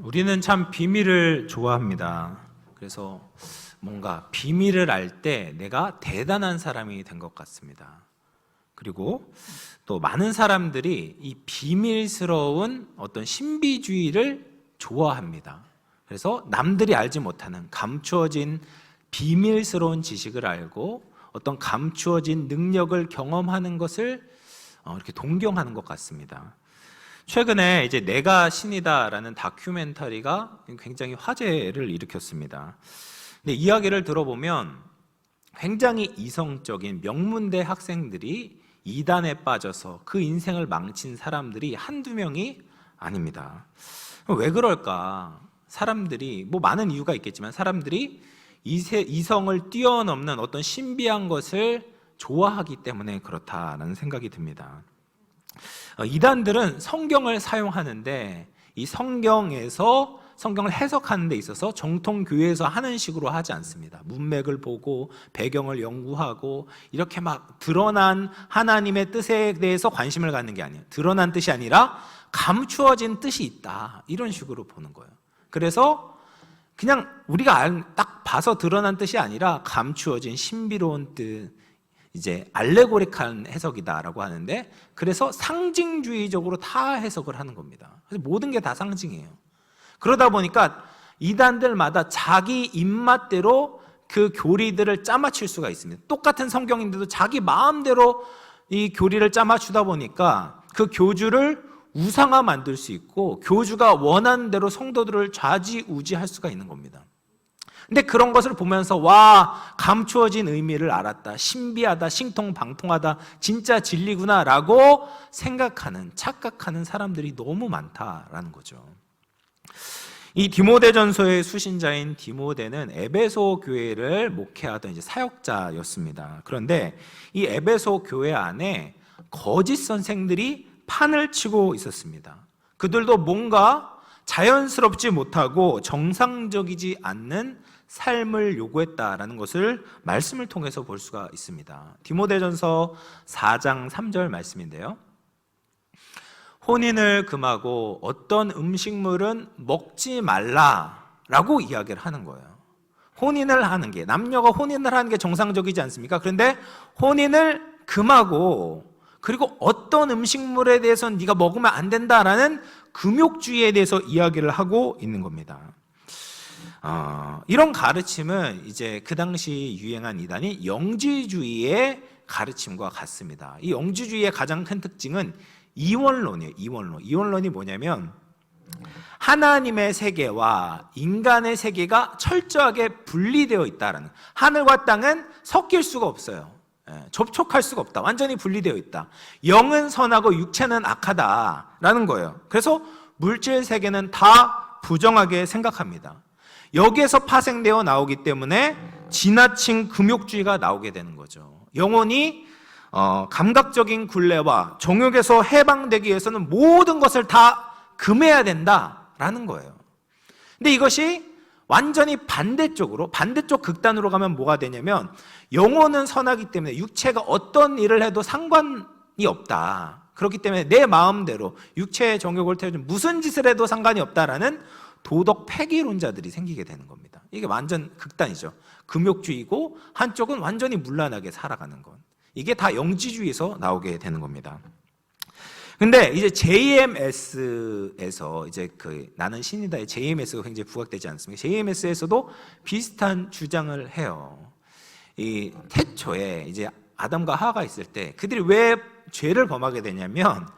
우리는 참 비밀을 좋아합니다. 그래서 뭔가 비밀을 알 때 내가 대단한 사람이 된 것 같습니다. 그리고 또 많은 사람들이 이 비밀스러운 어떤 신비주의를 좋아합니다. 그래서 남들이 알지 못하는 감추어진 비밀스러운 지식을 알고 어떤 감추어진 능력을 경험하는 것을 이렇게 동경하는 것 같습니다. 최근에 이제 내가 신이다라는 다큐멘터리가 굉장히 화제를 일으켰습니다. 근데 이야기를 들어보면 굉장히 이성적인 명문대 학생들이 이단에 빠져서 그 인생을 망친 사람들이 한두 명이 아닙니다. 왜 그럴까? 사람들이 많은 이유가 있겠지만 사람들이 이성을 뛰어넘는 어떤 신비한 것을 좋아하기 때문에 그렇다라는 생각이 듭니다. 이단들은 성경을 사용하는데 이 성경에서 성경을 해석하는 데 있어서 정통 교회에서 하는 식으로 하지 않습니다. 문맥을 보고 배경을 연구하고 이렇게 막 드러난 하나님의 뜻에 대해서 관심을 갖는 게 아니에요. 드러난 뜻이 아니라 감추어진 뜻이 있다, 이런 식으로 보는 거예요. 그래서 그냥 우리가 딱 봐서 드러난 뜻이 아니라 감추어진 신비로운 뜻, 이제 알레고리칼한 해석이다라고 하는데, 그래서 상징주의적으로 다 해석을 하는 겁니다. 그래서 모든 게 다 상징이에요. 그러다 보니까 이단들마다 자기 입맛대로 그 교리들을 짜맞출 수가 있습니다. 똑같은 성경인데도 자기 마음대로 이 교리를 짜맞추다 보니까 그 교주를 우상화 만들 수 있고 교주가 원하는 대로 성도들을 좌지우지할 수가 있는 겁니다. 근데 그런 것을 보면서 와, 감추어진 의미를 알았다, 신비하다, 신통방통하다, 진짜 진리구나 라고 생각하는, 착각하는 사람들이 너무 많다라는 거죠. 이 디모데전서의 수신자인 디모데는 에베소 교회를 목회하던 이제 사역자였습니다. 그런데 이 에베소 교회 안에 거짓 선생들이 판을 치고 있었습니다. 그들도 뭔가 자연스럽지 못하고 정상적이지 않는 삶을 요구했다라는 것을 말씀을 통해서 볼 수가 있습니다. 디모데전서 4장 3절 말씀인데요. 혼인을 금하고 어떤 음식물은 먹지 말라라고 이야기를 하는 거예요. 혼인을 하는 게, 남녀가 혼인을 하는 게 정상적이지 않습니까? 그런데 혼인을 금하고 그리고 어떤 음식물에 대해서는 네가 먹으면 안 된다라는 금욕주의에 대해서 이야기를 하고 있는 겁니다. 이런 가르침은 이제 그 당시 유행한 이단이 영지주의의 가르침과 같습니다. 이 영지주의의 가장 큰 특징은 이원론이에요. 이원론이 뭐냐면 하나님의 세계와 인간의 세계가 철저하게 분리되어 있다라는, 하늘과 땅은 섞일 수가 없어요. 접촉할 수가 없다. 완전히 분리되어 있다. 영은 선하고 육체는 악하다라는 거예요. 그래서 물질 세계는 다 부정하게 생각합니다. 여기에서 파생되어 나오기 때문에 지나친 금욕주의가 나오게 되는 거죠. 영혼이 감각적인 굴레와 정욕에서 해방되기 위해서는 모든 것을 다 금해야 된다라는 거예요. 근데 이것이 완전히 반대쪽 극단으로 가면 뭐가 되냐면, 영혼은 선하기 때문에 육체가 어떤 일을 해도 상관이 없다. 그렇기 때문에 내 마음대로 육체의 정욕을 태우면 무슨 짓을 해도 상관이 없다라는 도덕 폐기론자들이 생기게 되는 겁니다. 이게 완전 극단이죠. 금욕주의고 한쪽은 완전히 문란하게 살아가는 것. 이게 다 영지주의에서 나오게 되는 겁니다. 근데 이제 JMS에서 이제 나는 신이다의 JMS가 굉장히 부각되지 않습니까? JMS에서도 비슷한 주장을 해요. 이 태초에 이제 아담과 하와가 있을 때 그들이 왜 죄를 범하게 되냐면,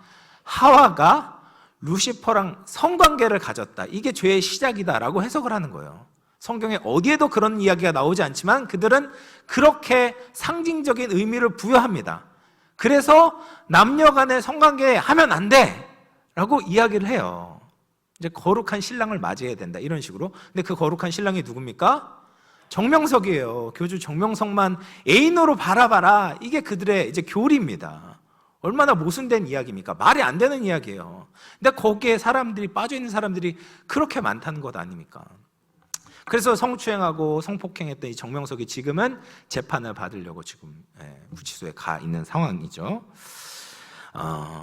하와가 루시퍼랑 성관계를 가졌다, 이게 죄의 시작이다라고 해석을 하는 거예요. 성경에 어디에도 그런 이야기가 나오지 않지만 그들은 그렇게 상징적인 의미를 부여합니다. 그래서 남녀 간의 성관계 하면 안 돼 라고 이야기를 해요. 이제 거룩한 신랑을 맞이해야 된다, 이런 식으로. 근데 그 거룩한 신랑이 누굽니까? 정명석이에요. 교주 정명석만 애인으로 바라봐라, 이게 그들의 이제 교리입니다. 얼마나 모순된 이야기입니까? 말이 안 되는 이야기예요. 근데 거기에 사람들이 빠져있는 사람들이 그렇게 많다는 것 아닙니까? 그래서 성추행하고 성폭행했던 이 정명석이 지금은 재판을 받으려고 지금 구치소에 가 있는 상황이죠.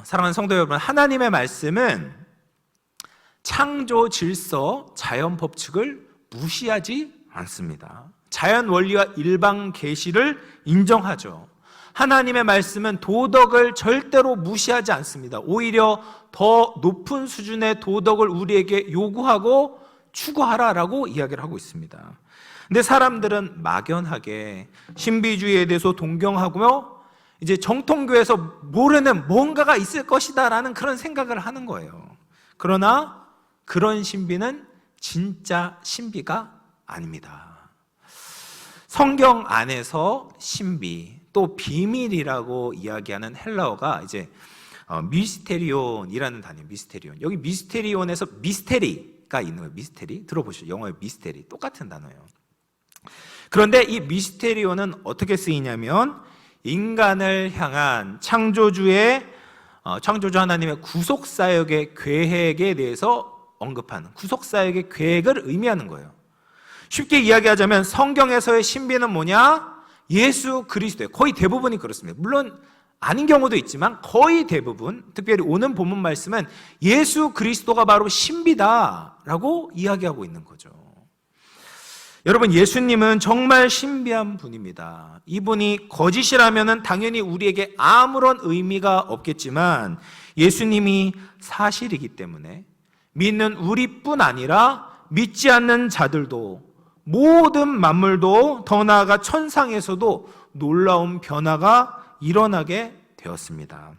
사랑하는 성도 여러분, 하나님의 말씀은 창조 질서, 자연 법칙을 무시하지 않습니다. 자연 원리와 일방 계시를 인정하죠. 하나님의 말씀은 도덕을 절대로 무시하지 않습니다. 오히려 더 높은 수준의 도덕을 우리에게 요구하고 추구하라라고 이야기를 하고 있습니다. 근데 사람들은 막연하게 신비주의에 대해서 동경하며 이제 정통교에서 모르는 뭔가가 있을 것이다라는 그런 생각을 하는 거예요. 그러나 그런 신비는 진짜 신비가 아닙니다. 성경 안에서 신비, 또 비밀이라고 이야기하는 헬라어가 이제 미스테리온이라는 단어예요. 미스테리온. 여기 미스테리온에서 미스테리가 있는 거예요. 미스테리. 들어보시죠. 영어의 미스테리. 똑같은 단어예요. 그런데 이 미스테리온은 어떻게 쓰이냐면 인간을 향한 창조주 하나님의 구속사역의 계획에 대해서 언급하는 구속사역의 계획을 의미하는 거예요. 쉽게 이야기하자면 성경에서의 신비는 뭐냐? 예수 그리스도예요. 거의 대부분이 그렇습니다. 물론 아닌 경우도 있지만 거의 대부분, 특별히 오는 본문 말씀은 예수 그리스도가 바로 신비다라고 이야기하고 있는 거죠. 여러분, 예수님은 정말 신비한 분입니다. 이분이 거짓이라면 당연히 우리에게 아무런 의미가 없겠지만 예수님이 사실이기 때문에 믿는 우리뿐 아니라 믿지 않는 자들도, 모든 만물도, 더 나아가 천상에서도 놀라운 변화가 일어나게 되었습니다.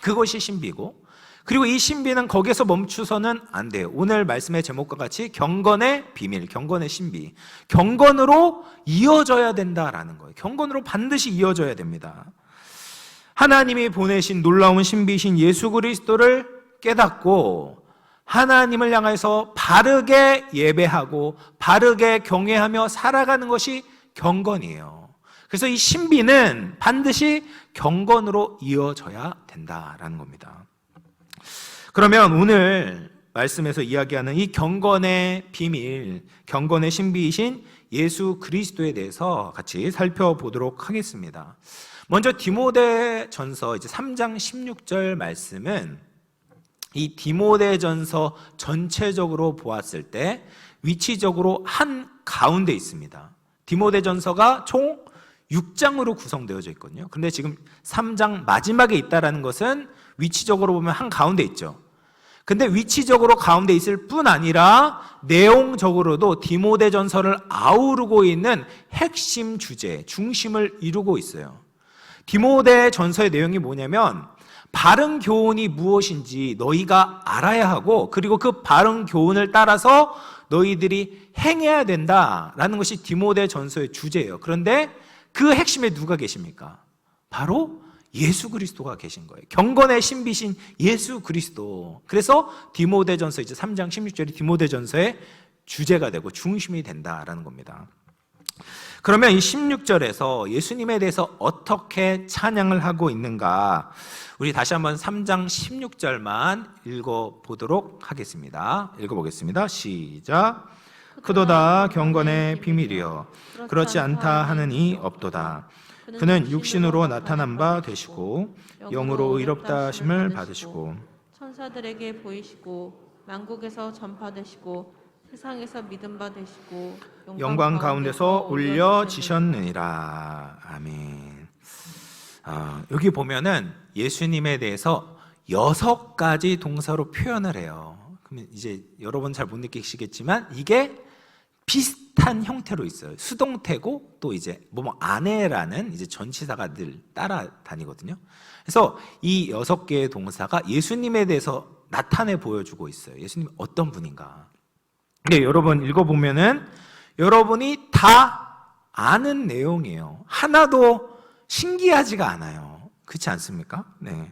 그것이 신비고, 그리고 이 신비는 거기서 멈추서는 안 돼요. 오늘 말씀의 제목과 같이 경건의 비밀, 경건의 신비, 경건으로 이어져야 된다라는 거예요. 경건으로 반드시 이어져야 됩니다. 하나님이 보내신 놀라운 신비신 예수 그리스도를 깨닫고 하나님을 향해서 바르게 예배하고 바르게 경외하며 살아가는 것이 경건이에요. 그래서 이 신비는 반드시 경건으로 이어져야 된다라는 겁니다. 그러면 오늘 말씀에서 이야기하는 이 경건의 비밀, 경건의 신비이신 예수 그리스도에 대해서 같이 살펴보도록 하겠습니다. 먼저 디모데전서 이제 3장 16절 말씀은 이 디모데전서 전체적으로 보았을 때 위치적으로 한 가운데 있습니다. 디모데전서가 총 6장으로 구성되어져 있거든요. 그런데 지금 3장 마지막에 있다라는 것은 위치적으로 보면 한 가운데 있죠. 근데 위치적으로 가운데 있을 뿐 아니라 내용적으로도 디모데전서를 아우르고 있는 핵심 주제, 중심을 이루고 있어요. 디모데전서의 내용이 뭐냐면 바른 교훈이 무엇인지 너희가 알아야 하고, 그리고 그 바른 교훈을 따라서 너희들이 행해야 된다라는 것이 디모데전서의 주제예요. 그런데 그 핵심에 누가 계십니까? 바로 예수 그리스도가 계신 거예요. 경건의 신비신 예수 그리스도. 그래서 디모데전서 이제 3장 16절이 디모데전서의 주제가 되고 중심이 된다라는 겁니다. 그러면 이 16절에서 예수님에 대해서 어떻게 찬양을 하고 있는가? 우리 다시 한번 3장 16절만 읽어보도록 하겠습니다. 읽어보겠습니다. 시작. 크도다 경건의 비밀이여 그렇지 않다 하는 이 없도다. 그는 육신으로 나타난 바 되시고 영으로 의롭다 하심을 받으시고 천사들에게 보이시고 만국에서 전파되시고 세상에서 믿음 받으시고 영광 가운데서 올려지셨느니라. 아멘. 여기 보면은 예수님에 대해서 6가지 동사로 표현을 해요. 그러면 이제 여러분 잘 못 느끼시겠지만 이게 비슷한 형태로 있어요. 수동태고 또 이제 뭐뭐 안에라는 이제 전치사가 늘 따라다니거든요. 그래서 이 6개의 동사가 예수님에 대해서 나타내 보여주고 있어요. 예수님이 어떤 분인가. 근데 여러분 읽어보면은 여러분이 다 아는 내용이에요. 하나도 신기하지가 않아요. 그렇지 않습니까? 네.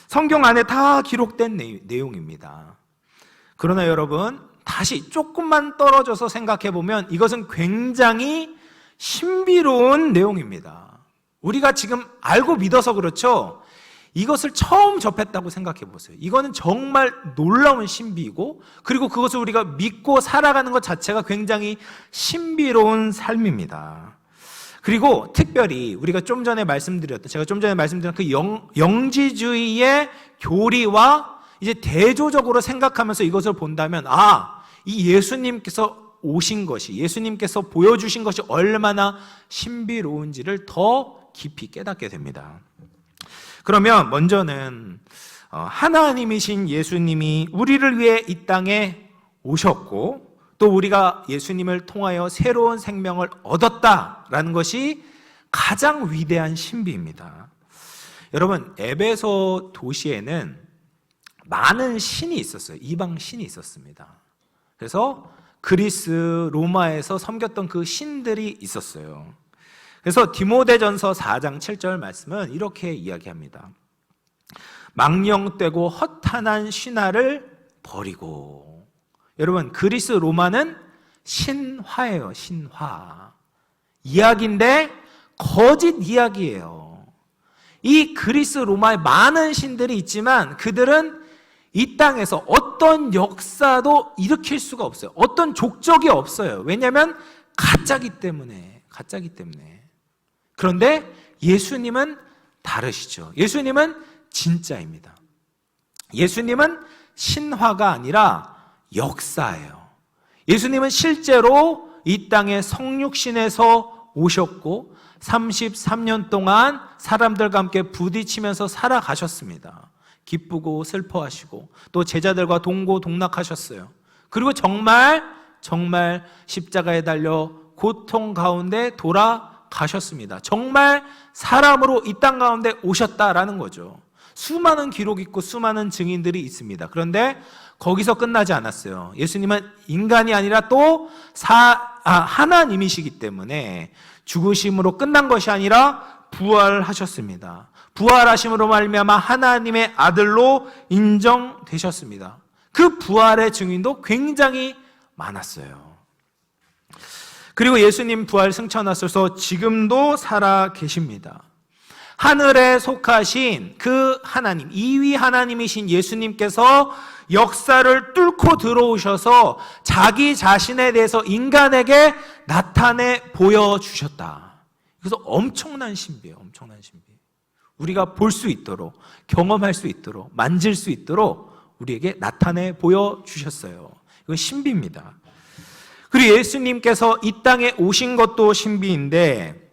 성경 안에 다 기록된 내용입니다. 그러나 여러분 다시 조금만 떨어져서 생각해보면 이것은 굉장히 신비로운 내용입니다. 우리가 지금 알고 믿어서 그렇죠? 이것을 처음 접했다고 생각해보세요. 이거는 정말 놀라운 신비이고, 그리고 그것을 우리가 믿고 살아가는 것 자체가 굉장히 신비로운 삶입니다. 그리고 특별히 우리가 제가 좀 전에 말씀드린 그 영지주의의 교리와 이제 대조적으로 생각하면서 이것을 본다면 이 예수님께서 오신 것이, 예수님께서 보여주신 것이 얼마나 신비로운지를 더 깊이 깨닫게 됩니다. 그러면 먼저는 하나님이신 예수님이 우리를 위해 이 땅에 오셨고 또 우리가 예수님을 통하여 새로운 생명을 얻었다라는 것이 가장 위대한 신비입니다. 여러분, 에베소 도시에는 많은 신이 있었어요. 이방 신이 있었습니다. 그래서 그리스, 로마에서 섬겼던 그 신들이 있었어요. 그래서 디모데전서 4장 7절 말씀은 이렇게 이야기합니다. 망령되고 허탄한 신화를 버리고. 여러분, 그리스, 로마는 신화예요. 신화. 이야기인데 거짓 이야기예요. 이 그리스, 로마에 많은 신들이 있지만 그들은 이 땅에서 어떤 역사도 일으킬 수가 없어요. 어떤 족적이 없어요. 왜냐하면 가짜기 때문에. 그런데 예수님은 다르시죠. 예수님은 진짜입니다. 예수님은 신화가 아니라 역사예요. 예수님은 실제로 이 땅에 성육신에서 오셨고 33년 동안 사람들과 함께 부딪히면서 살아가셨습니다. 기쁘고 슬퍼하시고 또 제자들과 동고동락하셨어요. 그리고 정말 십자가에 달려 고통 가운데 돌아가셨습니다. 정말 사람으로 이 땅 가운데 오셨다라는 거죠. 수많은 기록이 있고 수많은 증인들이 있습니다. 그런데 거기서 끝나지 않았어요. 예수님은 인간이 아니라 또 하나님이시기 때문에 죽으심으로 끝난 것이 아니라 부활하셨습니다. 부활하심으로 말미암아 하나님의 아들로 인정되셨습니다. 그 부활의 증인도 굉장히 많았어요. 그리고 예수님 부활 승천하셔서 지금도 살아 계십니다. 하늘에 속하신 그 하나님, 2위 하나님이신 예수님께서 역사를 뚫고 들어오셔서 자기 자신에 대해서 인간에게 나타내 보여주셨다. 그래서 엄청난 신비예요. 엄청난 신비. 우리가 볼 수 있도록, 경험할 수 있도록, 만질 수 있도록 우리에게 나타내 보여주셨어요. 이건 신비입니다. 그리고 예수님께서 이 땅에 오신 것도 신비인데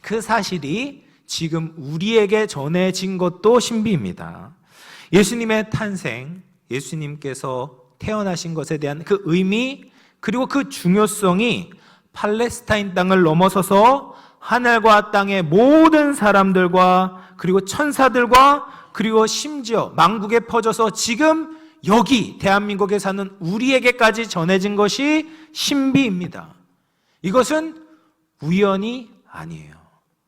그 사실이 지금 우리에게 전해진 것도 신비입니다. 예수님의 탄생, 예수님께서 태어나신 것에 대한 그 의미 그리고 그 중요성이 팔레스타인 땅을 넘어서서 하늘과 땅의 모든 사람들과 그리고 천사들과 그리고 심지어 만국에 퍼져서 지금 여기 대한민국에 사는 우리에게까지 전해진 것이 신비입니다. 이것은 우연이 아니에요.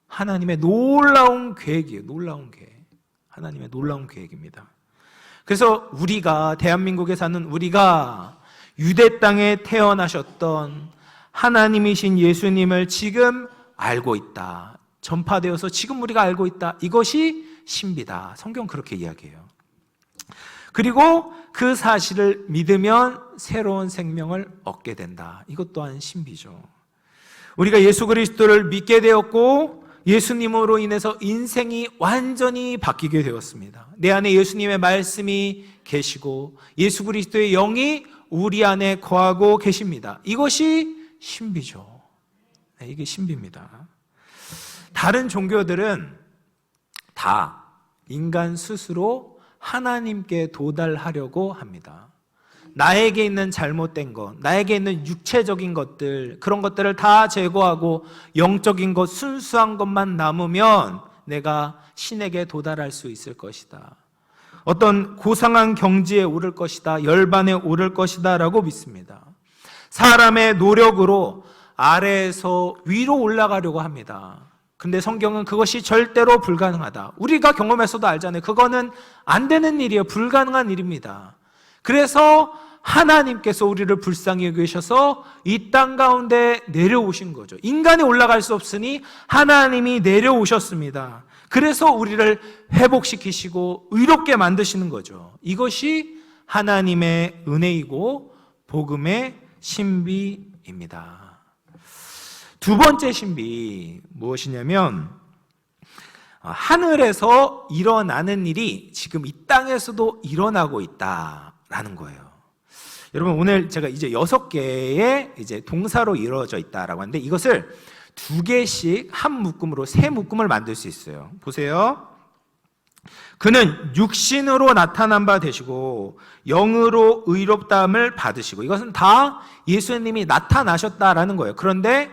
하나님의 놀라운 계획이에요. 놀라운 계획. 하나님의 놀라운 계획입니다. 그래서 우리가, 대한민국에 사는 우리가 유대 땅에 태어나셨던 하나님이신 예수님을 지금 알고 있다. 전파되어서 지금 우리가 알고 있다. 이것이 신비다. 성경 그렇게 이야기해요. 그리고 그 사실을 믿으면 새로운 생명을 얻게 된다. 이것 또한 신비죠. 우리가 예수 그리스도를 믿게 되었고 예수님으로 인해서 인생이 완전히 바뀌게 되었습니다. 내 안에 예수님의 말씀이 계시고 예수 그리스도의 영이 우리 안에 거하고 계십니다. 이것이 신비죠. 네, 이게 신비입니다. 다른 종교들은 다 인간 스스로 하나님께 도달하려고 합니다. 나에게 있는 잘못된 것, 나에게 있는 육체적인 것들, 그런 것들을 다 제거하고 영적인 것, 순수한 것만 남으면 내가 신에게 도달할 수 있을 것이다. 어떤 고상한 경지에 오를 것이다. 열반에 오를 것이다 라고 믿습니다. 사람의 노력으로 아래에서 위로 올라가려고 합니다. 근데 성경은 그것이 절대로 불가능하다. 우리가 경험해서도 알잖아요. 그거는 안 되는 일이에요. 불가능한 일입니다. 그래서 하나님께서 우리를 불쌍히 여기셔서 이 땅 가운데 내려오신 거죠. 인간이 올라갈 수 없으니 하나님이 내려오셨습니다. 그래서 우리를 회복시키시고 의롭게 만드시는 거죠. 이것이 하나님의 은혜이고 복음의 신비입니다. 두 번째 신비 무엇이냐면 하늘에서 일어나는 일이 지금 이 땅에서도 일어나고 있다라는 거예요. 여러분, 오늘 제가 이제 6개의 이제 동사로 이루어져 있다라고 하는데, 이것을 2개씩 한 묶음으로 3묶음을 만들 수 있어요. 보세요. 그는 육신으로 나타난 바 되시고 영으로 의롭다함을 받으시고, 이것은 다 예수님이 나타나셨다라는 거예요. 그런데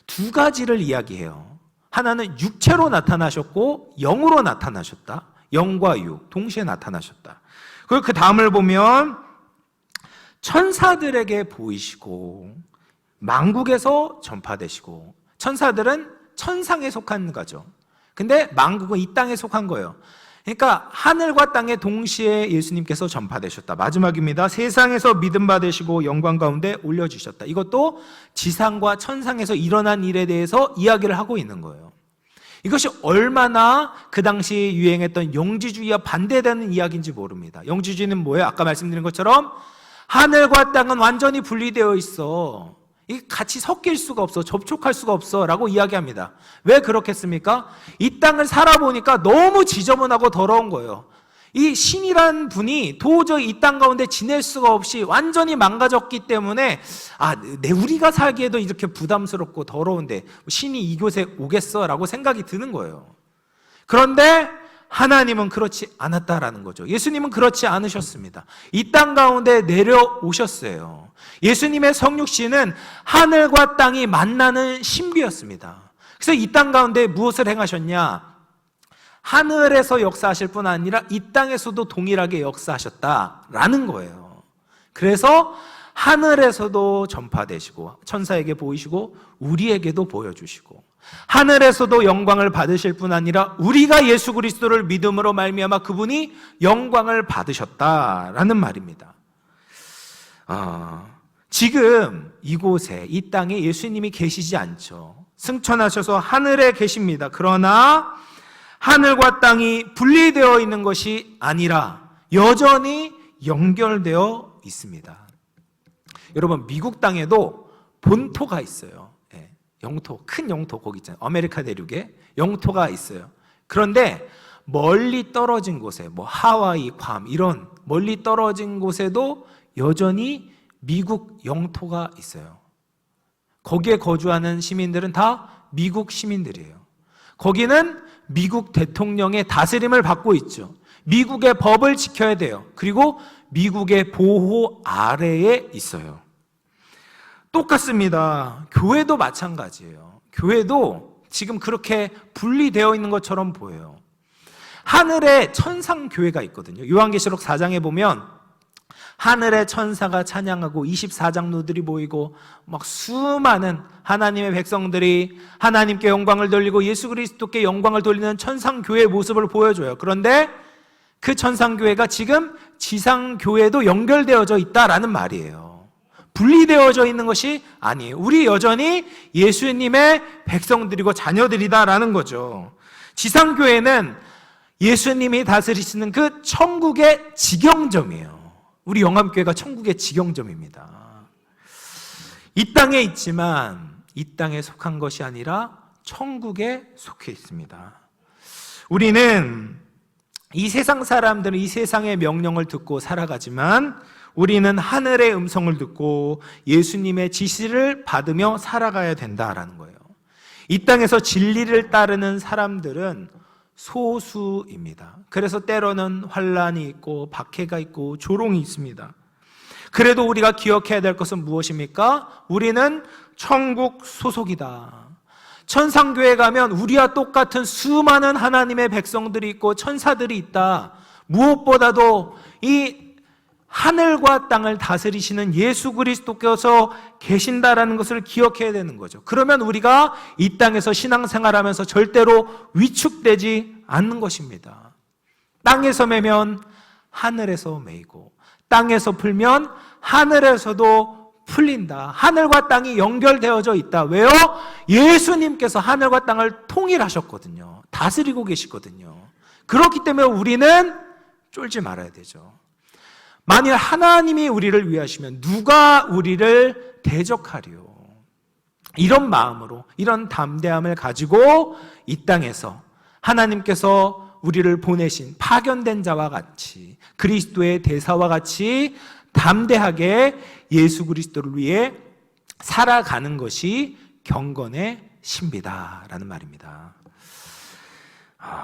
2가지를 이야기해요. 하나는 육체로 나타나셨고 영으로 나타나셨다. 영과 육 동시에 나타나셨다. 그리고 그 다음을 보면 천사들에게 보이시고 만국에서 전파되시고, 천사들은 천상에 속한 거죠. 근데 만국은 이 땅에 속한 거예요. 그러니까 하늘과 땅에 동시에 예수님께서 전파되셨다. 마지막입니다. 세상에서 믿음 받으시고 영광 가운데 올려주셨다. 이것도 지상과 천상에서 일어난 일에 대해서 이야기를 하고 있는 거예요. 이것이 얼마나 그 당시에 유행했던 영지주의와 반대되는 이야기인지 모릅니다. 영지주의는 뭐예요? 아까 말씀드린 것처럼 하늘과 땅은 완전히 분리되어 있어. 이게 같이 섞일 수가 없어. 접촉할 수가 없어. 라고 이야기합니다. 왜 그렇겠습니까? 이 땅을 살아보니까 너무 지저분하고 더러운 거예요. 이 신이란 분이 도저히 이 땅 가운데 지낼 수가 없이 완전히 망가졌기 때문에, 우리가 살기에도 이렇게 부담스럽고 더러운데 신이 이곳에 오겠어? 라고 생각이 드는 거예요. 그런데 하나님은 그렇지 않았다라는 거죠. 예수님은 그렇지 않으셨습니다. 이 땅 가운데 내려오셨어요. 예수님의 성육신은 하늘과 땅이 만나는 신비였습니다. 그래서 이 땅 가운데 무엇을 행하셨냐? 하늘에서 역사하실 뿐 아니라 이 땅에서도 동일하게 역사하셨다라는 거예요. 그래서 하늘에서도 전파되시고 천사에게 보이시고 우리에게도 보여주시고, 하늘에서도 영광을 받으실 뿐 아니라 우리가 예수 그리스도를 믿음으로 말미암아 그분이 영광을 받으셨다라는 말입니다. 지금 이곳에 이 땅에 예수님이 계시지 않죠. 승천하셔서 하늘에 계십니다. 그러나 하늘과 땅이 분리되어 있는 것이 아니라 여전히 연결되어 있습니다. 여러분, 미국 땅에도 본토가 있어요. 영토, 큰 영토 거기 있잖아요. 아메리카 대륙에 영토가 있어요. 그런데 멀리 떨어진 곳에, 하와이, 괌 이런 멀리 떨어진 곳에도 여전히 미국 영토가 있어요. 거기에 거주하는 시민들은 다 미국 시민들이에요. 거기는 미국 대통령의 다스림을 받고 있죠. 미국의 법을 지켜야 돼요. 그리고 미국의 보호 아래에 있어요. 똑같습니다. 교회도 마찬가지예요. 교회도 지금 그렇게 분리되어 있는 것처럼 보여요. 하늘에 천상교회가 있거든요. 요한계시록 4장에 보면 하늘에 천사가 찬양하고 24장로들이 모이고 막 수많은 하나님의 백성들이 하나님께 영광을 돌리고 예수 그리스도께 영광을 돌리는 천상교회의 모습을 보여줘요. 그런데 그 천상교회가 지금 지상교회도 연결되어져 있다라는 말이에요. 분리되어져 있는 것이 아니에요. 우리 여전히 예수님의 백성들이고 자녀들이다라는 거죠. 지상교회는 예수님이 다스리시는 그 천국의 지경점이에요. 우리 영암교회가 천국의 지경점입니다. 이 땅에 있지만 이 땅에 속한 것이 아니라 천국에 속해 있습니다. 우리는 이 세상 사람들은 이 세상의 명령을 듣고 살아가지만 우리는 하늘의 음성을 듣고 예수님의 지시를 받으며 살아가야 된다라는 거예요. 이 땅에서 진리를 따르는 사람들은 소수입니다. 그래서 때로는 환란이 있고 박해가 있고 조롱이 있습니다. 그래도 우리가 기억해야 될 것은 무엇입니까? 우리는 천국 소속이다. 천상교회 가면 우리와 똑같은 수많은 하나님의 백성들이 있고 천사들이 있다. 무엇보다도 이 하늘과 땅을 다스리시는 예수 그리스도께서 계신다라는 것을 기억해야 되는 거죠. 그러면 우리가 이 땅에서 신앙생활하면서 절대로 위축되지 않는 것입니다. 땅에서 매면 하늘에서 매이고 땅에서 풀면 하늘에서도 풀린다. 하늘과 땅이 연결되어져 있다. 왜요? 예수님께서 하늘과 땅을 통일하셨거든요. 다스리고 계시거든요. 그렇기 때문에 우리는 쫄지 말아야 되죠. 만일 하나님이 우리를 위하시면 누가 우리를 대적하리요? 이런 마음으로, 이런 담대함을 가지고 이 땅에서 하나님께서 우리를 보내신 파견된 자와 같이 그리스도의 대사와 같이 담대하게 예수 그리스도를 위해 살아가는 것이 경건의 신비다라는 말입니다.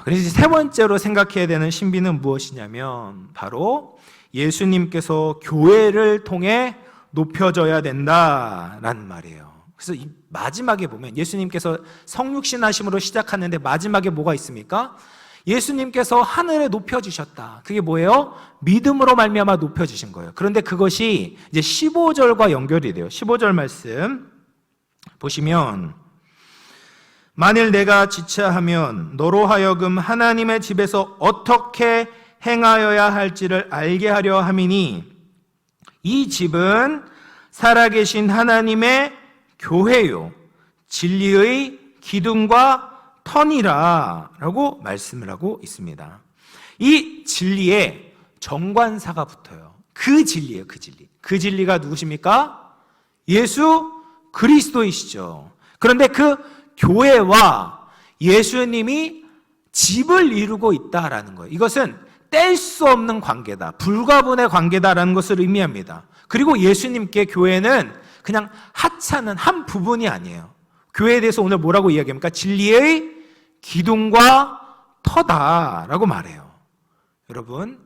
그래서 이제 세 번째로 생각해야 되는 신비는 무엇이냐면 바로 예수님께서 교회를 통해 높여져야 된다라는 말이에요. 그래서 이 마지막에 보면 예수님께서 성육신하심으로 시작하는데 마지막에 뭐가 있습니까? 예수님께서 하늘에 높여지셨다. 그게 뭐예요? 믿음으로 말미암아 높여지신 거예요. 그런데 그것이 이제 15절과 연결이 돼요. 15절 말씀 보시면 만일 내가 지체하면 너로 하여금 하나님의 집에서 어떻게 행하여야 할지를 알게 하려 함이니 이 집은 살아계신 하나님의 교회요 진리의 기둥과 터니라 라고 말씀을 하고 있습니다. 이 진리에 정관사가 붙어요. 그 진리예요. 그 진리. 그 진리가 누구십니까? 예수 그리스도이시죠. 그런데 그 교회와 예수님이 집을 이루고 있다라는 거예요. 이것은 뗄 수 없는 관계다. 불가분의 관계다라는 것을 의미합니다. 그리고 예수님께 교회는 그냥 하찮은 한 부분이 아니에요. 교회에 대해서 오늘 뭐라고 이야기합니까? 진리의 기둥과 터다라고 말해요. 여러분,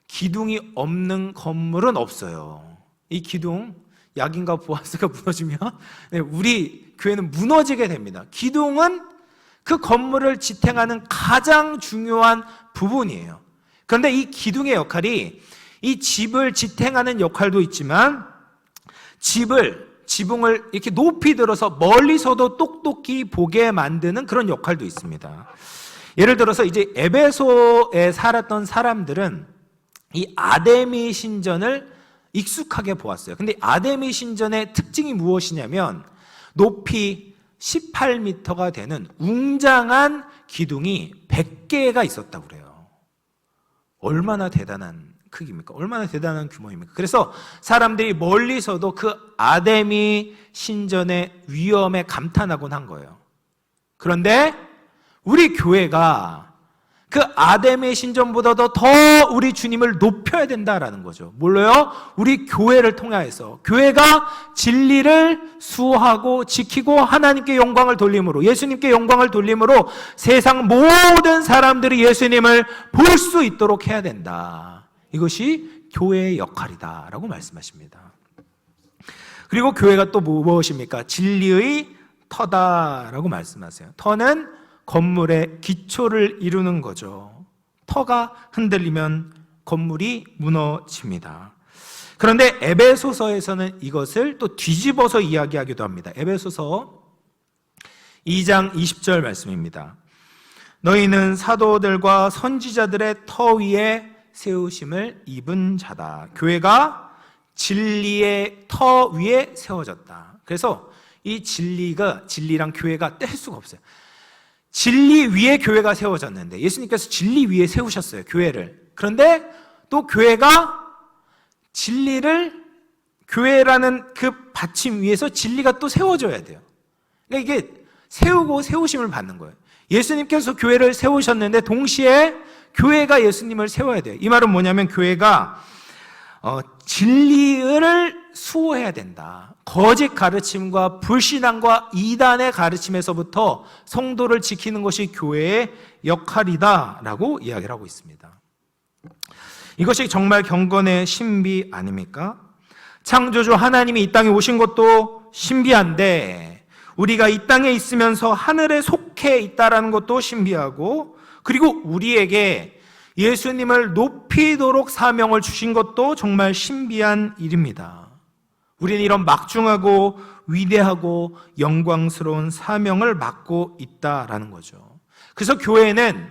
기둥이 없는 건물은 없어요. 이 기둥, 약인과 보아스가 무너지면 우리 교회는 무너지게 됩니다. 기둥은 그 건물을 지탱하는 가장 중요한 부분이에요. 그런데 이 기둥의 역할이 이 집을 지탱하는 역할도 있지만 지붕을 이렇게 높이 들어서 멀리서도 똑똑히 보게 만드는 그런 역할도 있습니다. 예를 들어서 이제 에베소에 살았던 사람들은 이 아데미 신전을 익숙하게 보았어요. 근데 아데미 신전의 특징이 무엇이냐면 높이 18m가 되는 웅장한 기둥이 100개가 있었다고 그래요. 얼마나 대단한 크기입니까? 얼마나 대단한 규모입니까? 그래서 사람들이 멀리서도 그 아데미 신전의 위엄에 감탄하곤 한 거예요. 그런데 우리 교회가 그 아데미 신전보다도 더 우리 주님을 높여야 된다라는 거죠. 뭘로요? 우리 교회를 통하여서 교회가 진리를 수호하고 지키고 하나님께 영광을 돌림으로 예수님께 영광을 돌림으로 세상 모든 사람들이 예수님을 볼 수 있도록 해야 된다. 이것이 교회의 역할이다라고 말씀하십니다. 그리고 교회가 또 무엇입니까? 진리의 터다라고 말씀하세요. 터는 건물의 기초를 이루는 거죠. 터가 흔들리면 건물이 무너집니다. 그런데 에베소서에서는 이것을 또 뒤집어서 이야기하기도 합니다. 에베소서 2장 20절 말씀입니다. 너희는 사도들과 선지자들의 터 위에 세우심을 입은 자다. 교회가 진리의 터 위에 세워졌다. 그래서 이 진리랑 교회가 뗄 수가 없어요. 진리 위에 교회가 세워졌는데 예수님께서 진리 위에 세우셨어요. 교회를. 그런데 또 교회가 교회라는 그 받침 위에서 진리가 또 세워져야 돼요. 그러니까 이게 세우심을 받는 거예요. 예수님께서 교회를 세우셨는데 동시에 교회가 예수님을 세워야 돼요. 이 말은 뭐냐면 교회가 진리를 수호해야 된다. 거짓 가르침과 불신앙과 이단의 가르침에서부터 성도를 지키는 것이 교회의 역할이다라고 이야기를 하고 있습니다. 이것이 정말 경건의 신비 아닙니까? 창조주 하나님이 이 땅에 오신 것도 신비한데 우리가 이 땅에 있으면서 하늘에 속해 있다라는 것도 신비하고 그리고 우리에게 예수님을 높이도록 사명을 주신 것도 정말 신비한 일입니다. 우리는 이런 막중하고 위대하고 영광스러운 사명을 맡고 있다라는 거죠. 그래서 교회는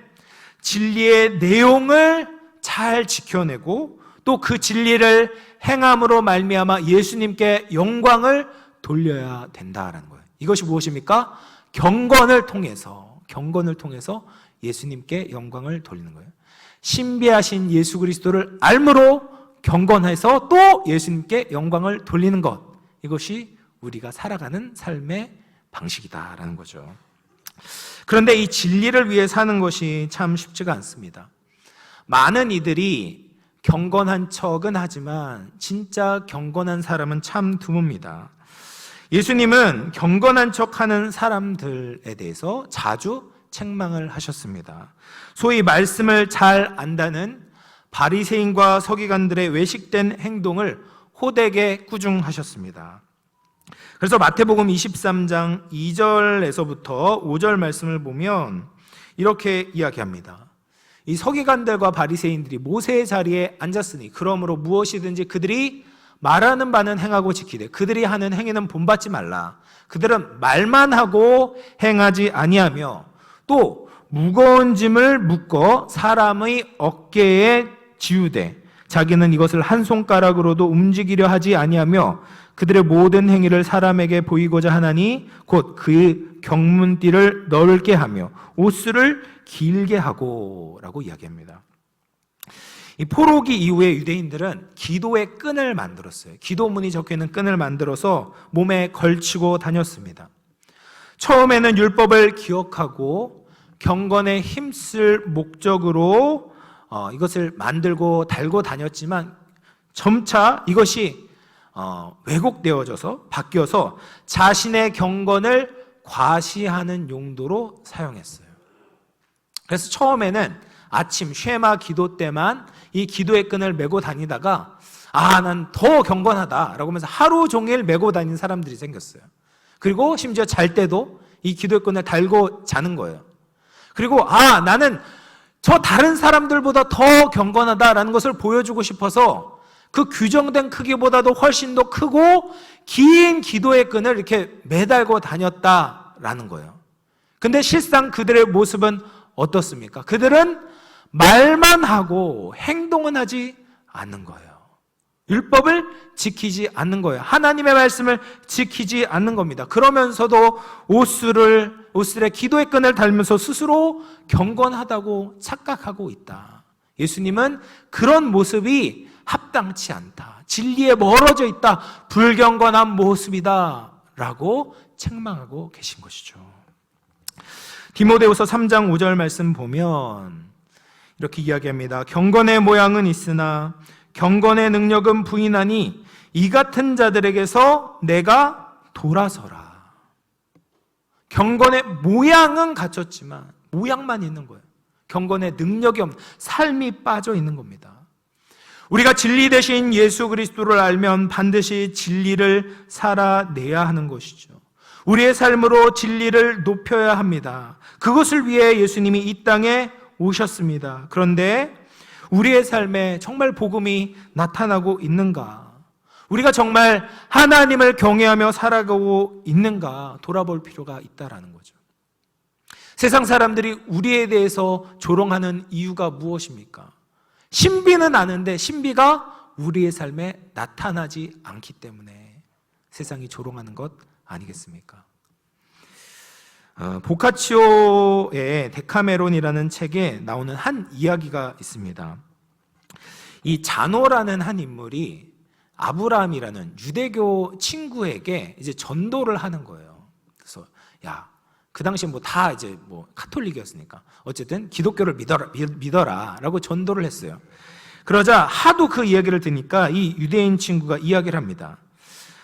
진리의 내용을 잘 지켜내고 또 그 진리를 행함으로 말미암아 예수님께 영광을 돌려야 된다라는 거예요. 이것이 무엇입니까? 경건을 통해서 예수님께 영광을 돌리는 거예요. 신비하신 예수 그리스도를 알므로 경건해서 또 예수님께 영광을 돌리는 것. 이것이 우리가 살아가는 삶의 방식이다라는 거죠. 그런데 이 진리를 위해 사는 것이 참 쉽지가 않습니다. 많은 이들이 경건한 척은 하지만 진짜 경건한 사람은 참 드뭅니다. 예수님은 경건한 척하는 사람들에 대해서 자주 책망을 하셨습니다. 소위 말씀을 잘 안다는 바리새인과 서기관들의 외식된 행동을 호되게 꾸중하셨습니다. 그래서 마태복음 23장 2절에서부터 5절 말씀을 보면 이렇게 이야기합니다. 이 서기관들과 바리새인들이 모세의 자리에 앉았으니 그러므로 무엇이든지 그들이 말하는 바는 행하고 지키되 그들이 하는 행위는 본받지 말라. 그들은 말만 하고 행하지 아니하며 또 무거운 짐을 묶어 사람의 어깨에 지우되 자기는 이것을 한 손가락으로도 움직이려 하지 아니하며 그들의 모든 행위를 사람에게 보이고자 하나니 곧 그 경문띠를 넓게 하며 옷수를 길게 하고 라고 이야기합니다. 이 포로기 이후에 유대인들은 기도의 끈을 만들었어요. 기도문이 적혀있는 끈을 만들어서 몸에 걸치고 다녔습니다. 처음에는 율법을 기억하고 경건에 힘쓸 목적으로 이것을 만들고 달고 다녔지만 점차 이것이 왜곡되어져서 바뀌어서 자신의 경건을 과시하는 용도로 사용했어요. 그래서 처음에는 아침 쉐마 기도 때만 이 기도의 끈을 메고 다니다가 난 더 경건하다라고 하면서 하루 종일 메고 다니는 사람들이 생겼어요. 그리고 심지어 잘 때도 이 기도의 끈을 달고 자는 거예요. 그리고 나는 저 다른 사람들보다 더 경건하다라는 것을 보여주고 싶어서 그 규정된 크기보다도 훨씬 더 크고 긴 기도의 끈을 이렇게 매달고 다녔다라는 거예요. 근데 실상 그들의 모습은 어떻습니까? 그들은 말만 하고 행동은 하지 않는 거예요. 율법을 지키지 않는 거예요. 하나님의 말씀을 지키지 않는 겁니다. 그러면서도 옷술에 기도의 끈을 달면서 스스로 경건하다고 착각하고 있다. 예수님은 그런 모습이 합당치 않다. 진리에 멀어져 있다. 불경건한 모습이다. 라고 책망하고 계신 것이죠. 디모데후서 3장 5절 말씀 보면 이렇게 이야기합니다. 경건의 모양은 있으나 경건의 능력은 부인하니 이 같은 자들에게서 내가 돌아서라. 경건의 모양은 갖췄지만 모양만 있는 거예요. 경건의 능력이 없는, 삶이 빠져 있는 겁니다. 우리가 진리 대신 예수 그리스도를 알면 반드시 진리를 살아내야 하는 것이죠. 우리의 삶으로 진리를 높여야 합니다. 그것을 위해 예수님이 이 땅에 오셨습니다. 그런데 우리의 삶에 정말 복음이 나타나고 있는가? 우리가 정말 하나님을 경외하며 살아가고 있는가 돌아볼 필요가 있다라는 거죠. 세상 사람들이 우리에 대해서 조롱하는 이유가 무엇입니까? 신비는 아는데 신비가 우리의 삶에 나타나지 않기 때문에 세상이 조롱하는 것 아니겠습니까? 보카치오의 데카메론이라는 책에 나오는 한 이야기가 있습니다. 이 자노라는 한 인물이 아브라함이라는 유대교 친구에게 이제 전도를 하는 거예요. 그래서 그 당시에 다 이제 카톨릭이었으니까 어쨌든 기독교를 믿어라라고 전도를 했어요. 그러자 하도 그 이야기를 듣니까 이 유대인 친구가 이야기를 합니다.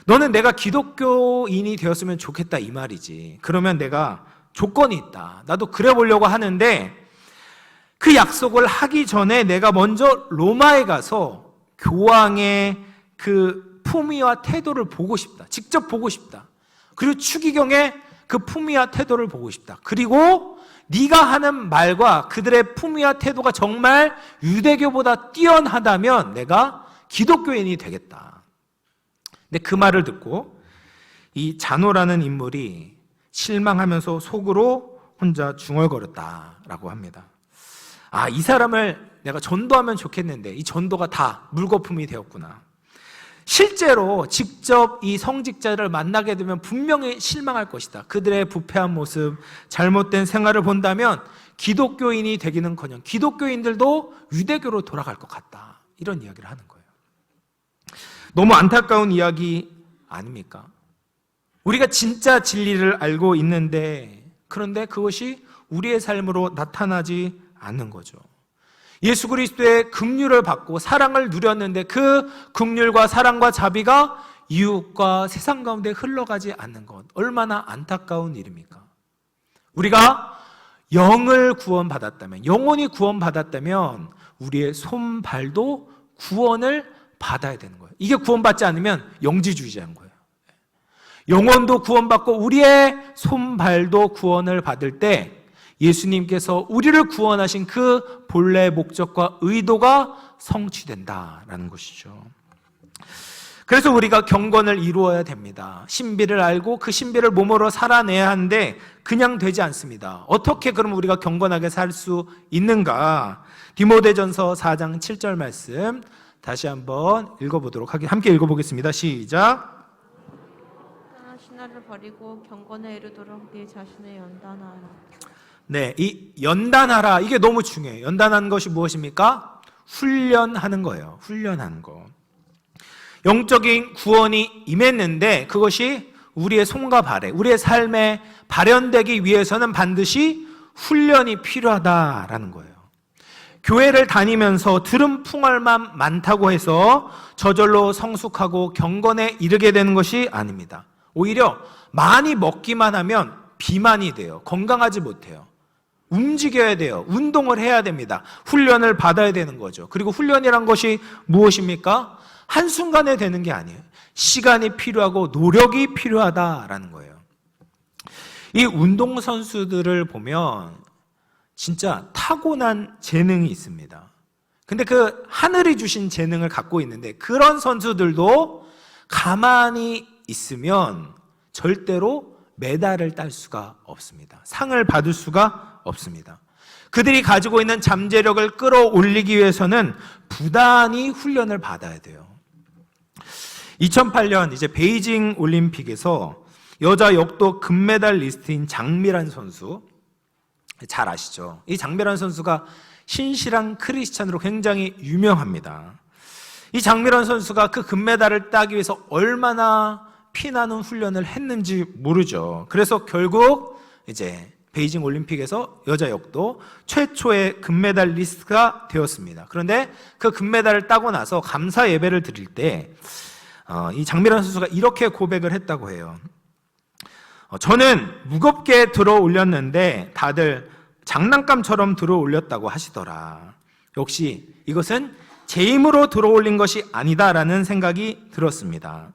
너는 내가 기독교인이 되었으면 좋겠다 이 말이지. 그러면 내가 조건이 있다. 나도 그래 보려고 하는데 그 약속을 하기 전에 내가 먼저 로마에 가서 교황의 그 품위와 태도를 보고 싶다. 직접 보고 싶다. 그리고 추기경의 그 품위와 태도를 보고 싶다. 그리고 네가 하는 말과 그들의 품위와 태도가 정말 유대교보다 뛰어나다면 내가 기독교인이 되겠다. 근데 그 말을 듣고 이 자노라는 인물이 실망하면서 속으로 혼자 중얼거렸다라고 합니다. 이 사람을 내가 전도하면 좋겠는데 이 전도가 다 물거품이 되었구나. 실제로 직접 이 성직자를 만나게 되면 분명히 실망할 것이다. 그들의 부패한 모습, 잘못된 생활을 본다면 기독교인이 되기는커녕 기독교인들도 유대교로 돌아갈 것 같다. 이런 이야기를 하는 거예요. 너무 안타까운 이야기 아닙니까? 우리가 진짜 진리를 알고 있는데 그런데 그것이 우리의 삶으로 나타나지 않는 거죠. 예수 그리스도의 긍휼을 받고 사랑을 누렸는데 그 긍휼과 사랑과 자비가 이웃과 세상 가운데 흘러가지 않는 것, 얼마나 안타까운 일입니까? 우리가 영을 구원받았다면, 영혼이 구원받았다면 우리의 손발도 구원을 받아야 되는 거예요. 이게 구원받지 않으면 영지주의자인 거예요. 영혼도 구원받고 우리의 손발도 구원을 받을 때 예수님께서 우리를 구원하신 그 본래 목적과 의도가 성취된다라는 것이죠. 그래서 우리가 경건을 이루어야 됩니다. 신비를 알고 그 신비를 몸으로 살아내야 하는데 그냥 되지 않습니다. 어떻게 그럼 우리가 경건하게 살 수 있는가? 디모데전서 4장 7절 말씀 다시 한번 읽어보도록 하겠습니다. 함께 읽어보겠습니다. 시작. 신화를 버리고 경건에 이르도록 네 자신을 연단하라. 네, 이 연단하라, 이게 너무 중요해요. 연단하는 것이 무엇입니까? 훈련하는 거예요. 훈련하는 거. 영적인 구원이 임했는데 그것이 우리의 손과 발에, 우리의 삶에 발현되기 위해서는 반드시 훈련이 필요하다라는 거예요. 교회를 다니면서 들은 풍월만 많다고 해서 저절로 성숙하고 경건에 이르게 되는 것이 아닙니다. 오히려 많이 먹기만 하면 비만이 돼요. 건강하지 못해요. 움직여야 돼요. 운동을 해야 됩니다. 훈련을 받아야 되는 거죠. 그리고 훈련이란 것이 무엇입니까? 한순간에 되는 게 아니에요. 시간이 필요하고 노력이 필요하다라는 거예요. 이 운동선수들을 보면 진짜 타고난 재능이 있습니다. 근데 그 하늘이 주신 재능을 갖고 있는데 그런 선수들도 가만히 있으면 절대로 메달을 딸 수가 없습니다. 상을 받을 수가 없습니다. 그들이 가지고 있는 잠재력을 끌어올리기 위해서는 부단히 훈련을 받아야 돼요. 2008년 이제 베이징 올림픽에서 여자 역도 금메달리스트인 장미란 선수, 잘 아시죠? 이 장미란 선수가 신실한 크리스찬으로 굉장히 유명합니다. 이 장미란 선수가 그 금메달을 따기 위해서 얼마나 피나는 훈련을 했는지 모르죠. 그래서 결국 이제 베이징 올림픽에서 여자 역도 최초의 금메달리스트가 되었습니다. 그런데 그 금메달을 따고 나서 감사 예배를 드릴 때 이 장미란 선수가 이렇게 고백을 했다고 해요. 저는 무겁게 들어 올렸는데 다들 장난감처럼 들어 올렸다고 하시더라. 역시 이것은 제 힘으로 들어 올린 것이 아니다라는 생각이 들었습니다.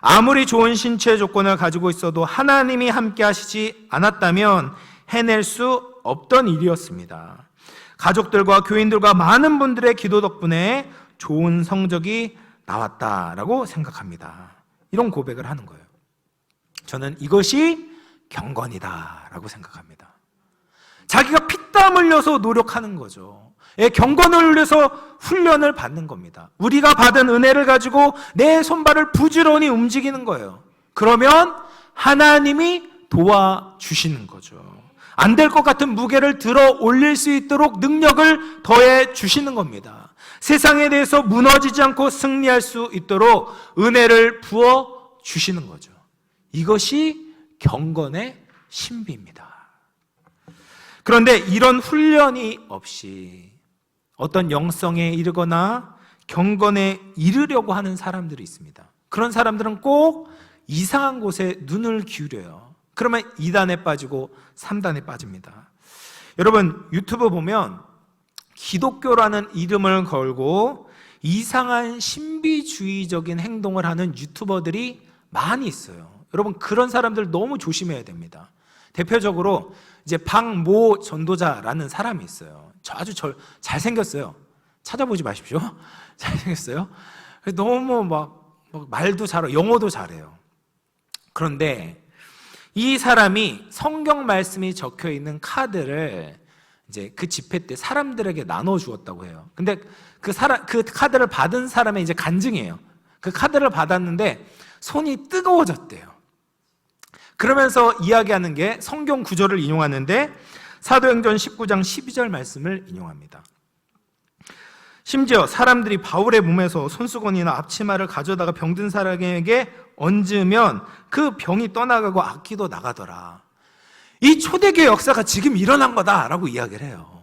아무리 좋은 신체 조건을 가지고 있어도 하나님이 함께 하시지 않았다면 해낼 수 없던 일이었습니다. 가족들과 교인들과 많은 분들의 기도 덕분에 좋은 성적이 나왔다라고 생각합니다. 이런 고백을 하는 거예요. 저는 이것이 경건이다라고 생각합니다. 자기가 피땀 흘려서 노력하는 거죠. 경건을 위해서 훈련을 받는 겁니다. 우리가 받은 은혜를 가지고 내 손발을 부지런히 움직이는 거예요. 그러면 하나님이 도와주시는 거죠. 안 될 것 같은 무게를 들어 올릴 수 있도록 능력을 더해 주시는 겁니다. 세상에 대해서 무너지지 않고 승리할 수 있도록 은혜를 부어 주시는 거죠. 이것이 경건의 신비입니다. 그런데 이런 훈련이 없이 어떤 영성에 이르거나 경건에 이르려고 하는 사람들이 있습니다. 그런 사람들은 꼭 이상한 곳에 눈을 기울여요. 그러면 2단에 빠지고 3단에 빠집니다. 여러분 유튜브 보면 기독교라는 이름을 걸고 이상한 신비주의적인 행동을 하는 유튜버들이 많이 있어요. 여러분 그런 사람들 너무 조심해야 됩니다. 대표적으로 이제 박모 전도자라는 사람이 있어요. 아주 잘생겼어요. 찾아보지 마십시오. 잘생겼어요. 너무 막 말도 잘하고 영어도 잘해요. 그런데 이 사람이 성경 말씀이 적혀 있는 카드를 이제 그 집회 때 사람들에게 나눠 주었다고 해요. 근데 그 카드를 받은 사람의 이제 간증이에요. 그 카드를 받았는데 손이 뜨거워졌대요. 그러면서 이야기하는 게 성경 구절을 인용하는데 사도행전 19장 12절 말씀을 인용합니다. 심지어 사람들이 바울의 몸에서 손수건이나 앞치마를 가져다가 병든 사람에게 얹으면 그 병이 떠나가고 악기도 나가더라. 이 초대교회 역사가 지금 일어난 거다라고 이야기를 해요.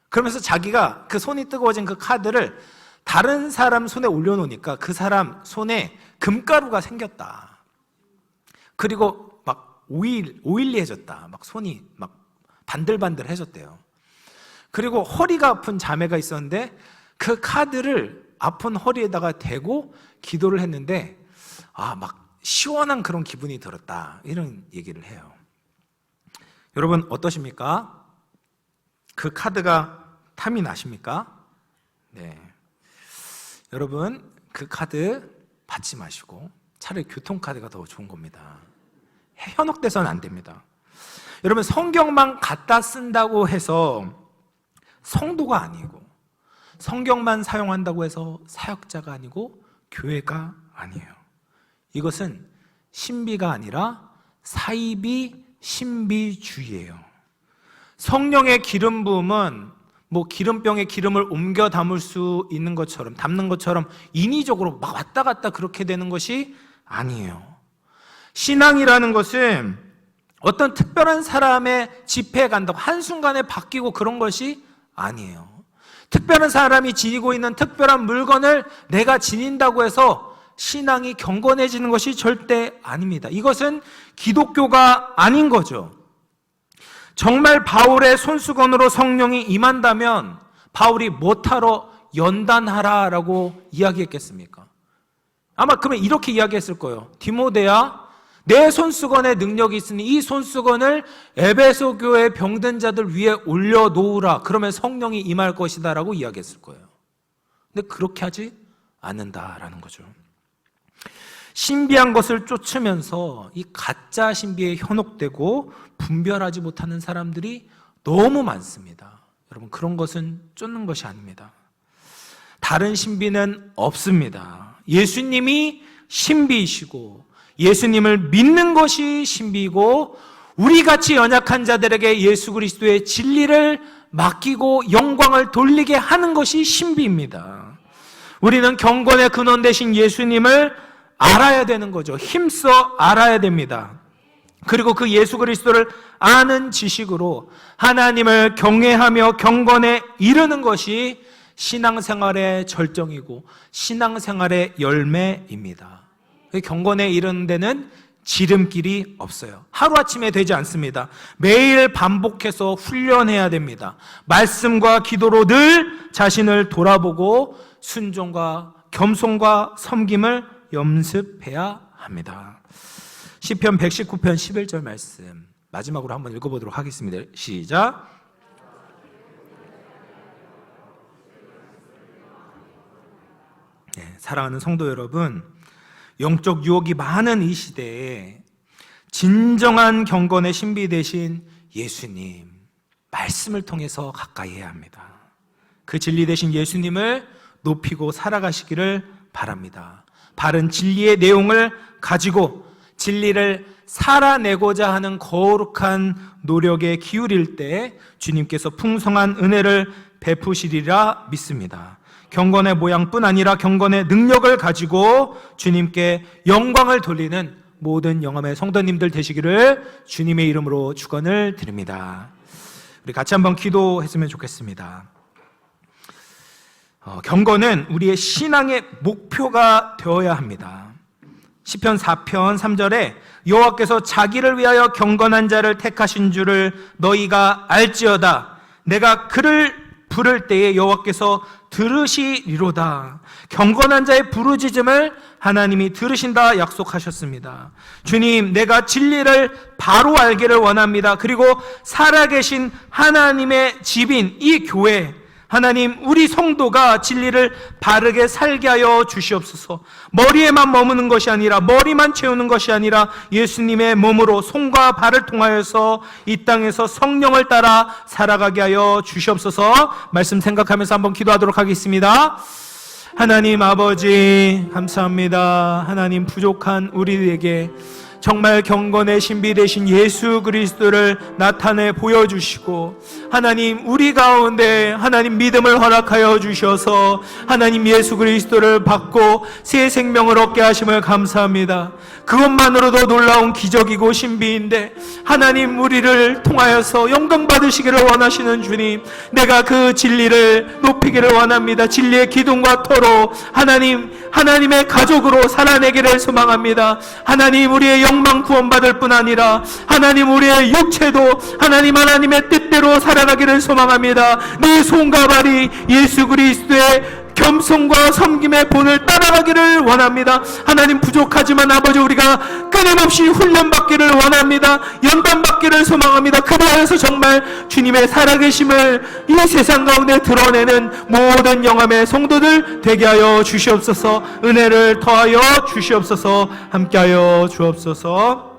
그러면서 자기가 그 손이 뜨거워진 그 카드를 다른 사람 손에 올려놓으니까 그 사람 손에 금가루가 생겼다. 그리고 막 오일리해졌다. 막 손이 막 반들반들해졌대요. 그리고 허리가 아픈 자매가 있었는데 그 카드를 아픈 허리에다가 대고 기도를 했는데 막 시원한 그런 기분이 들었다. 이런 얘기를 해요. 여러분 어떠십니까? 그 카드가 탐이 나십니까? 네. 여러분 그 카드 받지 마시고 차라리 교통카드가 더 좋은 겁니다. 현혹돼서는 안 됩니다. 여러분 성경만 갖다 쓴다고 해서 성도가 아니고, 성경만 사용한다고 해서 사역자가 아니고 교회가 아니에요. 이것은 신비가 아니라 사이비 신비주의예요. 성령의 기름 부음은 뭐 기름병에 기름을 옮겨 담을 수 있는 것처럼, 담는 것처럼 인위적으로 막 왔다 갔다 그렇게 되는 것이 아니에요. 신앙이라는 것은 어떤 특별한 사람의 집회에 간다고 한순간에 바뀌고 그런 것이 아니에요. 특별한 사람이 지니고 있는 특별한 물건을 내가 지닌다고 해서 신앙이 경건해지는 것이 절대 아닙니다. 이것은 기독교가 아닌 거죠. 정말 바울의 손수건으로 성령이 임한다면 바울이 못하러 연단하라라고 이야기했겠습니까? 아마 그러면 이렇게 이야기했을 거예요. 디모데야, 내 손수건에 능력이 있으니 이 손수건을 에베소 교회 병든 자들 위에 올려놓으라. 그러면 성령이 임할 것이다 라고 이야기했을 거예요. 근데 그렇게 하지 않는다라는 거죠. 신비한 것을 쫓으면서 이 가짜 신비에 현혹되고 분별하지 못하는 사람들이 너무 많습니다. 여러분 그런 것은 쫓는 것이 아닙니다. 다른 신비는 없습니다. 예수님이 신비이시고 예수님을 믿는 것이 신비이고 우리같이 연약한 자들에게 예수 그리스도의 진리를 맡기고 영광을 돌리게 하는 것이 신비입니다. 우리는 경건의 근원 되신 예수님을 알아야 되는 거죠. 힘써 알아야 됩니다. 그리고 그 예수 그리스도를 아는 지식으로 하나님을 경외하며 경건에 이르는 것이 신앙생활의 절정이고 신앙생활의 열매입니다. 경건에 이르는 데는 지름길이 없어요. 하루아침에 되지 않습니다. 매일 반복해서 훈련해야 됩니다. 말씀과 기도로 늘 자신을 돌아보고 순종과 겸손과 섬김을 연습해야 합니다. 시편 119편 11절 말씀 마지막으로 한번 읽어보도록 하겠습니다. 시작. 네, 사랑하는 성도 여러분, 영적 유혹이 많은 이 시대에 진정한 경건의 신비 되신 예수님 말씀을 통해서 가까이 해야 합니다. 그 진리 되신 예수님을 높이고 살아가시기를 바랍니다. 바른 진리의 내용을 가지고 진리를 살아내고자 하는 거룩한 노력에 기울일 때 주님께서 풍성한 은혜를 베푸시리라 믿습니다. 경건의 모양뿐 아니라 경건의 능력을 가지고 주님께 영광을 돌리는 모든 영암의 성도님들 되시기를 주님의 이름으로 축원을 드립니다. 우리 같이 한번 기도했으면 좋겠습니다. 경건은 우리의 신앙의 목표가 되어야 합니다. 시편 4편 3절에 여호와께서 자기를 위하여 경건한 자를 택하신 줄을 너희가 알지어다. 내가 그를 부를 때에 여호와께서 들으시리로다. 경건한 자의 부르짖음을 하나님이 들으신다 약속하셨습니다. 주님, 내가 진리를 바로 알기를 원합니다. 그리고 살아계신 하나님의 집인 이 교회, 하나님, 우리 성도가 진리를 바르게 살게 하여 주시옵소서. 머리에만 머무는 것이 아니라, 머리만 채우는 것이 아니라 예수님의 몸으로 손과 발을 통하여서 이 땅에서 성령을 따라 살아가게 하여 주시옵소서. 말씀 생각하면서 한번 기도하도록 하겠습니다. 하나님 아버지 감사합니다. 하나님, 부족한 우리에게 정말 경건의 신비 되신 예수 그리스도를 나타내 보여주시고, 하나님 우리 가운데 하나님 믿음을 허락하여 주셔서 하나님 예수 그리스도를 받고 새 생명을 얻게 하심을 감사합니다. 그것만으로도 놀라운 기적이고 신비인데, 하나님 우리를 통하여서 영광 받으시기를 원하시는 주님, 내가 그 진리를 높이기를 원합니다. 진리의 기둥과 터로 하나님의 가족으로 살아내기를 소망합니다. 하나님 우리의 영광 구원받을 뿐 아니라 하나님 우리의 육체도 하나님의 뜻대로 살아가기를 소망합니다. 내 손과 발이 예수 그리스도의 겸손과 섬김의 본을 따라가기를 원합니다. 하나님 부족하지만 아버지 우리가 끊임없이 훈련받기를 원합니다. 연단받기를 소망합니다. 그리하여서 정말 주님의 살아계심을 이 세상 가운데 드러내는 모든 영함의 성도들 되게 하여 주시옵소서. 은혜를 더하여 주시옵소서. 함께하여 주옵소서.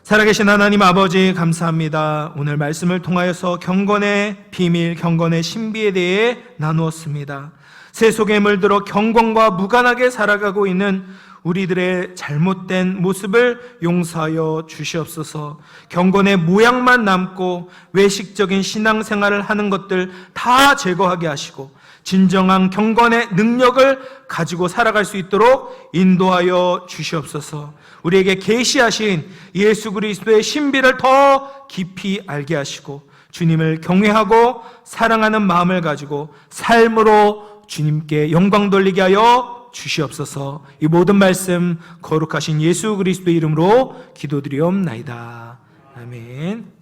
살아계신 하나님 아버지 감사합니다. 오늘 말씀을 통하여서 경건의 비밀, 경건의 신비에 대해 나누었습니다. 세속에 물들어 경건과 무관하게 살아가고 있는 우리들의 잘못된 모습을 용서하여 주시옵소서. 경건의 모양만 남고 외식적인 신앙생활을 하는 것들 다 제거하게 하시고 진정한 경건의 능력을 가지고 살아갈 수 있도록 인도하여 주시옵소서. 우리에게 계시하신 예수 그리스도의 신비를 더 깊이 알게 하시고 주님을 경외하고 사랑하는 마음을 가지고 삶으로 주님께 영광 돌리게 하여 주시옵소서. 이 모든 말씀 거룩하신 예수 그리스도의 이름으로 기도드리옵나이다. 아멘.